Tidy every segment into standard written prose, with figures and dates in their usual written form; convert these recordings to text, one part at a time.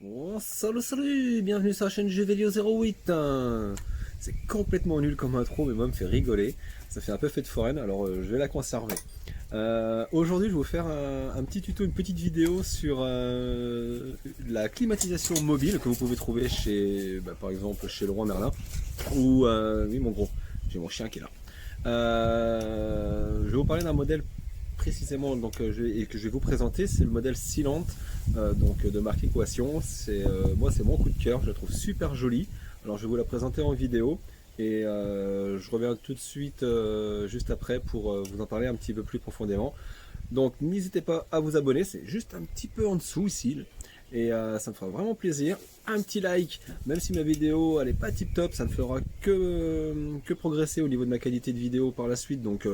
Oh, salut, bienvenue sur la chaîne Jeuxvideo08. C'est complètement nul comme intro, mais moi me fait rigoler. Ça fait un peu fête foraine, alors je vais la conserver. Aujourd'hui, je vais vous faire un petit tuto, une petite vidéo sur la climatisation mobile que vous pouvez trouver chez, par exemple, chez Leroy Merlin. Ou, oui, mon gros, j'ai mon chien qui est là. Je vais vous parler d'un modèle précisément et que je vais vous présenter, c'est le modèle Silent de marque Équation. Moi c'est mon coup de cœur, je la trouve super jolie. Alors je vais vous la présenter en vidéo et je reviens tout de suite juste après pour vous en parler un petit peu plus profondément. Donc n'hésitez pas à vous abonner, c'est juste un petit peu en dessous ici et ça me fera vraiment plaisir. Un petit like, même si ma vidéo elle est pas tip top, ça ne fera que progresser au niveau de ma qualité de vidéo par la suite. Donc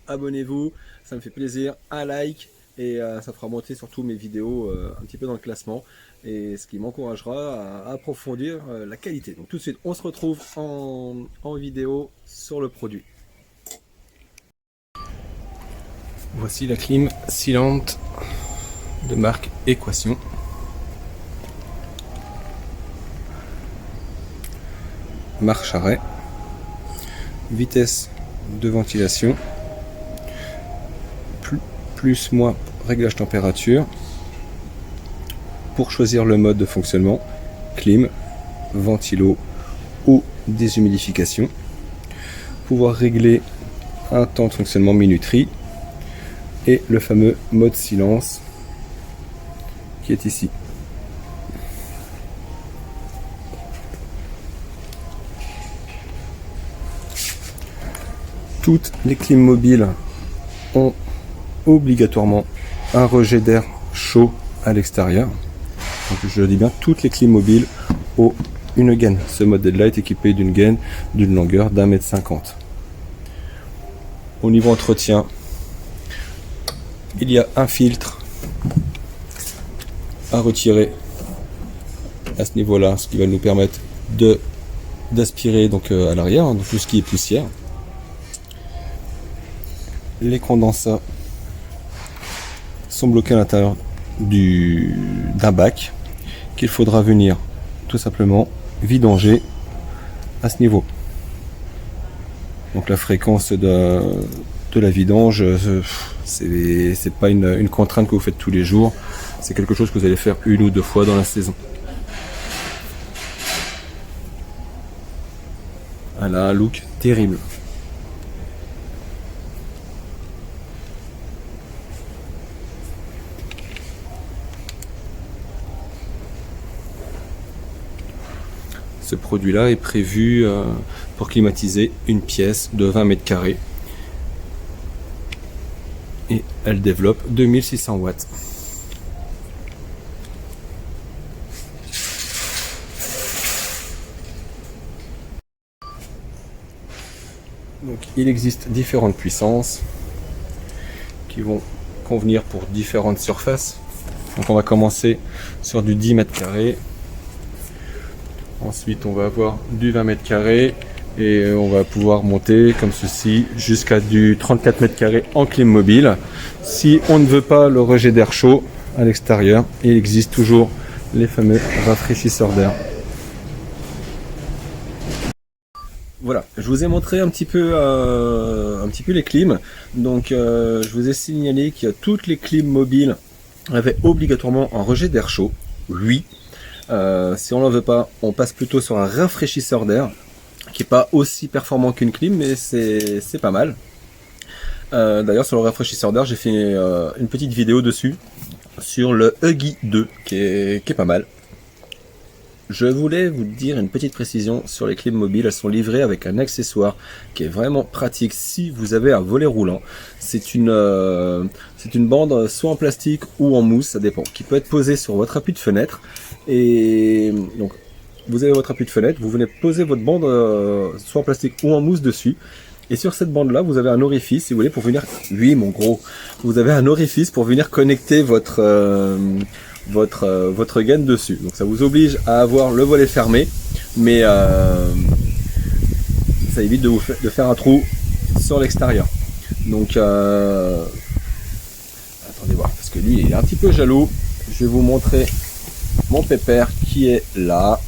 abonnez-vous, ça me fait plaisir, un like et ça fera monter surtout mes vidéos un petit peu dans le classement et ce qui m'encouragera à approfondir la qualité. Donc tout de suite on se retrouve en vidéo sur le produit. Voici la clim Silent de marque Équation. Marche arrêt, vitesse de ventilation, plus moins réglage température. Pour choisir le mode de fonctionnement, clim, ventilo ou déshumidification. Pouvoir régler un temps de fonctionnement minuterie et le fameux mode silence qui est ici. Toutes les clims mobiles ont obligatoirement un rejet d'air chaud à l'extérieur. Donc je le dis bien, toutes les clim mobiles ont une gaine. Ce modèle-là est équipé d'une gaine d'une longueur d'1,50 m. Au niveau entretien, il y a un filtre à retirer à ce niveau-là, ce qui va nous permettre d'aspirer donc à l'arrière, donc tout ce qui est poussière. Les condensats sont bloqués à l'intérieur d'un bac qu'il faudra venir tout simplement vidanger à ce niveau. Donc la fréquence de la vidange, c'est pas une contrainte que vous faites tous les jours, c'est quelque chose que vous allez faire une ou deux fois dans la saison. Elle a un look terrible. Ce produit-là est prévu pour climatiser une pièce de 20 mètres carrés et elle développe 2600 watts. Donc il existe différentes puissances qui vont convenir pour différentes surfaces. Donc on va commencer sur du 10 mètres carrés. Ensuite, on va avoir du 20 mètres carrés et on va pouvoir monter comme ceci jusqu'à du 34 mètres carrés en clim mobile. Si on ne veut pas le rejet d'air chaud à l'extérieur, il existe toujours les fameux rafraîchisseurs d'air. Voilà, je vous ai montré un petit peu les clims. Donc, je vous ai signalé que toutes les clims mobiles avaient obligatoirement un rejet d'air chaud. Oui. Si on n'en veut pas, on passe plutôt sur un rafraîchisseur d'air qui n'est pas aussi performant qu'une clim, mais c'est pas mal. D'ailleurs, sur le rafraîchisseur d'air, j'ai fait une petite vidéo dessus sur le Huggy 2 qui est pas mal. Je voulais vous dire une petite précision sur les clims mobiles. Elles sont livrées avec un accessoire qui est vraiment pratique si vous avez un volet roulant. C'est une bande soit en plastique ou en mousse, ça dépend, qui peut être posée sur votre appui de fenêtre. Et donc vous avez votre appui de fenêtre, vous venez poser votre bande soit en plastique ou en mousse dessus. Et sur cette bande là, vous avez un orifice, si vous voulez, pour venir... Oui, mon gros, vous avez un orifice pour venir connecter votre gaine dessus. Donc ça vous oblige à avoir le volet fermé, mais ça évite de faire un trou sur l'extérieur. Donc attendez voir, parce que lui il est un petit peu jaloux. Je vais vous montrer mon pépère qui est là.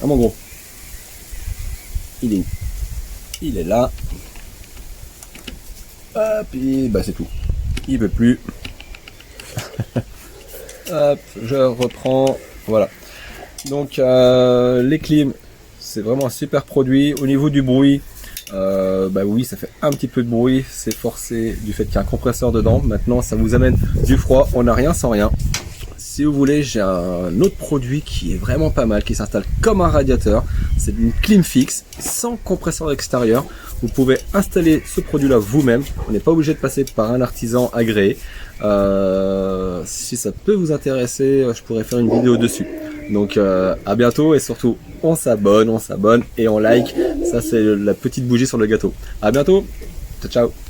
Ah mon gros. Il est où? Il est là. Hop, et bah c'est tout. Il veut plus. Hop, je reprends. Voilà. Donc les clims, c'est vraiment un super produit. Au niveau du bruit, bah oui, ça fait un petit peu de bruit. C'est forcé du fait qu'il y a un compresseur dedans. Maintenant, ça vous amène du froid. On n'a rien sans rien. Si vous voulez, j'ai un autre produit qui est vraiment pas mal, qui s'installe comme un radiateur. C'est une clim fixe, sans compresseur extérieur. Vous pouvez installer ce produit-là vous-même. On n'est pas obligé de passer par un artisan agréé. Si ça peut vous intéresser, je pourrais faire une vidéo dessus. Donc à bientôt et surtout, on s'abonne et on like. Ça, c'est la petite bougie sur le gâteau. À bientôt. Ciao, ciao.